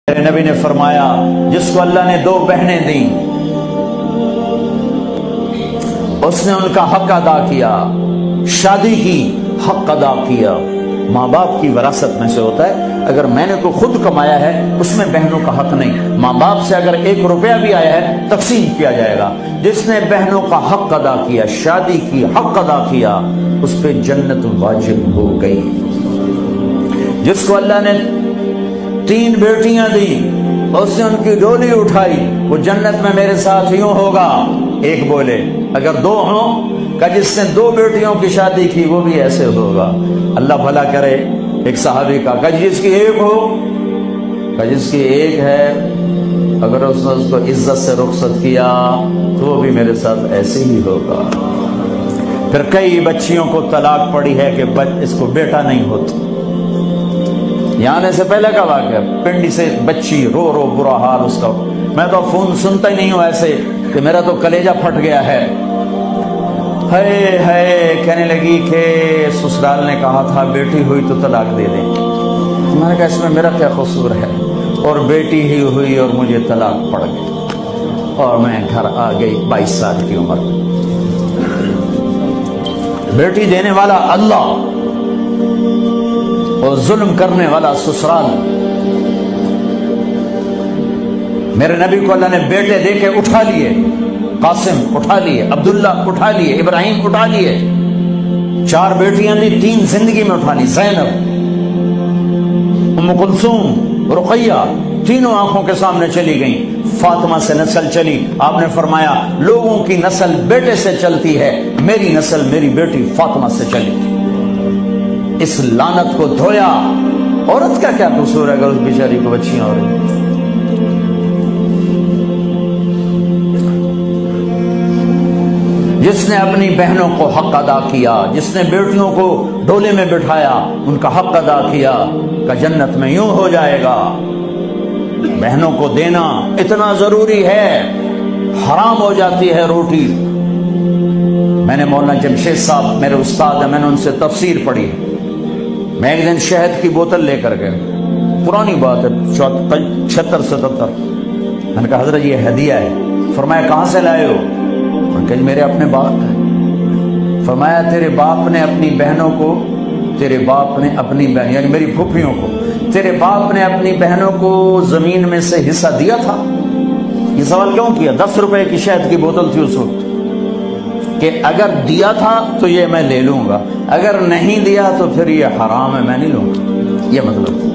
میرے نبی نے فرمایا جس کو اللہ نے 2 بہنیں دیں اس نے ان کا حق ادا کیا، شادی کی حق ادا کیا۔ ماں باپ کی وراثت میں سے ہوتا ہے، اگر میں نے کوئی خود کمایا ہے اس میں بہنوں کا حق نہیں، ماں باپ سے اگر 1 روپیہ بھی آیا ہے تقسیم کیا جائے گا۔ جس نے بہنوں کا حق ادا کیا، شادی کی حق ادا کیا، اس پہ جنت واجب ہو گئی۔ جس کو اللہ نے 3 بیٹیاں دی، اس نے ان کی ڈولی اٹھائی، وہ جنت میں میرے ساتھ یوں ہوگا۔ ایک بولے اگر 2 ہوں، کہ جس نے 2 بیٹیوں کی شادی کی وہ بھی ایسے ہوگا۔ اللہ بھلا کرے۔ ایک صحابی کا کہ جس کی 1 ہو، کہ جس کی 1 ہے، اگر اس نے اس کو عزت سے رخصت کیا تو وہ بھی میرے ساتھ ایسے ہی ہوگا۔ پھر کئی بچیوں کو طلاق پڑی ہے کہ اس کو بیٹا نہیں ہوتا۔ یہاں آنے سے پہلے کا واقعہ، پنڈی سے بچی رو رو برا حال اس کا، میں تو فون سنتا ہی نہیں ہوں ایسے کہ میرا تو کلیجہ پھٹ گیا ہے۔ کہنے لگی کہ سسرال نے کہا تھا بیٹی ہوئی تو طلاق دے دیں۔ میں نے کہا اس میں میرا کیا قصور ہے، اور بیٹی ہی ہوئی اور مجھے طلاق پڑ گئی، اور میں گھر آ گئی 22 سال کی عمر میں۔ بیٹی دینے والا اللہ اور ظلم کرنے والا سسرال۔ میرے نبی کو اللہ نے بیٹے دے کے اٹھا لیے، قاسم اٹھا لیے، عبداللہ اٹھا لیے، ابراہیم اٹھا لیے۔ 4 بیٹیاں دی، 3 زندگی میں اٹھا لی، زینب، ام کلثوم، رقیہ، تینوں آنکھوں کے سامنے چلی گئیں۔ فاطمہ سے نسل چلی، آپ نے فرمایا لوگوں کی نسل بیٹے سے چلتی ہے، میری نسل میری بیٹی فاطمہ سے چلی۔ اس لعنت کو دھویا۔ عورت کا کیا قصور ہے اگر اس بیچاری کو بچیاں ہو رہی؟ جس نے اپنی بہنوں کو حق ادا کیا، جس نے بیٹیوں کو ڈولے میں بٹھایا، ان کا حق ادا کیا، کہ جنت میں یوں ہو جائے گا۔ بہنوں کو دینا اتنا ضروری ہے، حرام ہو جاتی ہے روٹی۔ میں نے مولانا جمشید صاحب میرے استاد ہیں، میں نے ان سے تفسیر پڑھی۔ میں ایک دن شہد کی بوتل لے کر گیا، پرانی بات ہے 76-77۔ میں نے کہا حضرت یہ ہدیہ ہے۔ فرمایا کہاں سے لائے ہو؟ کہ میرے اپنے باپ ہے۔ فرمایا تیرے باپ نے اپنی بہنوں کو، تیرے باپ نے اپنی بہن یعنی میری پھوپھیوں کو، تیرے باپ نے اپنی بہنوں کو زمین میں سے حصہ دیا تھا؟ یہ سوال کیوں کیا؟ 10 روپے کی شہد کی بوتل تھی اس وقت، کہ اگر دیا تھا تو یہ میں لے لوں گا، اگر نہیں دیا تو پھر یہ حرام ہے، میں نہیں لوں گا، یہ مطلب۔